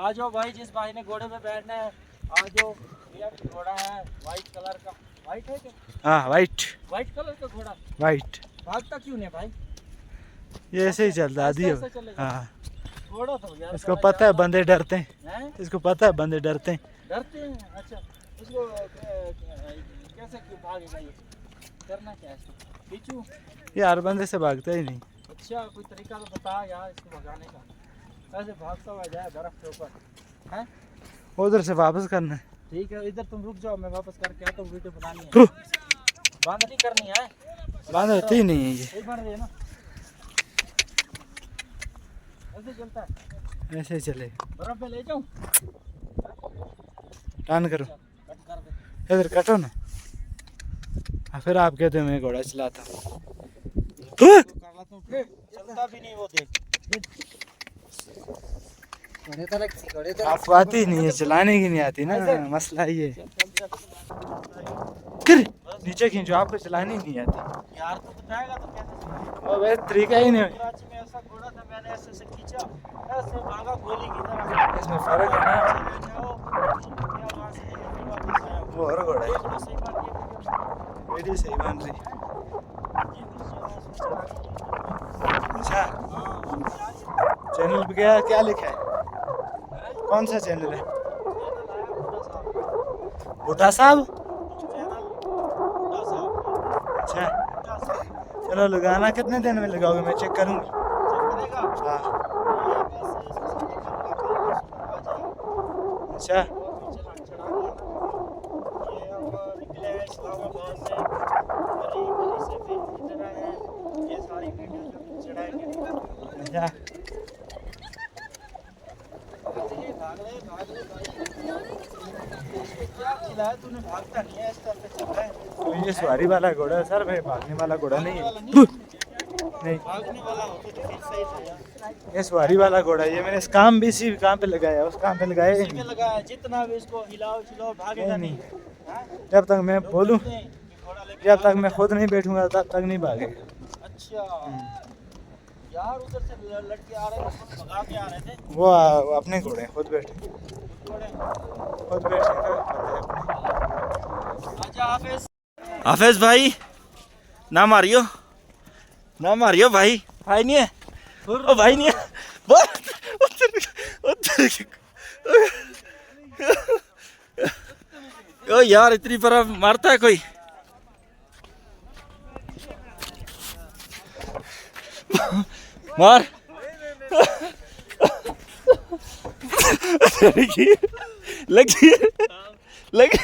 आ जाओ भाई, जिस भाई ने घोड़े पे बैठना है आ जाओ। ये घोड़ा है वाइट कलर का। वाइट है क्या? हाँ वाइट। वाइट कलर का घोड़ा। वाइट। भागता क्यों नहीं भाई? ये ऐसे ही चलता आदि ऐसे चलेगा। हाँ। घोड़ा तो यार इसको पता है बंदे डरते हैं। हैं? इसको पता है बंदे डरते हैं। डरते हैं? अच्छा, इसको कैसे क्यों भागेगा ये? करना क्या है इसको? पीछू? ये हर बंदे से भागता ही नहीं। अच्छा, कोई तरीका तो बता यार इसको भगाने का। ऐसे भागता हुआ जाए बर्फ के ऊपर हैं? उधर से वापस करना है। ठीक है, इधर तुम रुक जाओ, मैं वापस करके आता हूँ। वीडियो बनानी है। रुक। बंद नहीं करनी है। बांध होती ही नहीं है ये। सही बन रही है ना? ऐसे चलता है? ऐसे ही चले। बर्फ में ले जाऊँ? टर्न करो। कट कर दे। इधर कटो ना। फिर आप कहते हो मैं घोड़ा चलाता हूँ। कर लेता हूँ फिर। चलता भी नहीं वो, देख। आपको आती ही नहीं है, चलाने की नहीं आती ना, मसला ये। फिर नीचे खींचो, आपको चलानी नहीं आती यार तो बताएगा तो कैसे? वो वैसे तरीका ही नहीं है। कराची में ऐसा घोड़ा था, मैंने ऐसे से खींचा, ऐसे भागा गोली की तरह। इसमें फर्क है ना। वो और घोड़ा है। वीडियो सही बन रही। अच्छा, चैनल पे क्या क्या लिखा है? कौन सा चैनल है? बूटा साहब। अच्छा, चलो लगाना कितने दिन में लगाओगे? मैं चेक करूँगा। हाँ। अच्छा, अच्छा। तूने भागता नहीं है, इस तरह से चल रहा है। तो ये सवारी वाला घोड़ा है सर, भाई भागने वाला घोड़ा नहीं है। नहीं, भागने वाला होता तो फिर सही था यार। ये सवारी वाला घोड़ा है। ये मैंने इस काम भी इसी काम पे लगाया, उस काम पे लगाया ही इसी में नहीं। लगाया, जितना भी इसको हिलाओ छिलाओ भागेगा नहीं, नहीं। हाँ? जब तक मैं बोलूं, बोलते हैं कि घोड़ा लेके जब तक मैं खुद नहीं बैठूंगा तब तक नहीं भागेगा। अच्छा यार, उधर से लड़के आ रहे थे, भगा के आ रहे थे। वो अपने घोड़े हैं, खुद बैठे, घोड़े। खुद बैठे ना बंदे। आजा हाफिज। हाफिज भाई, ना मारियो, ना मारियो भाई। भाई नहीं है, ओ भाई नहीं है। ओ यार, इतनी बर्फ मारता है कोई? मार। लगी लगी लगी।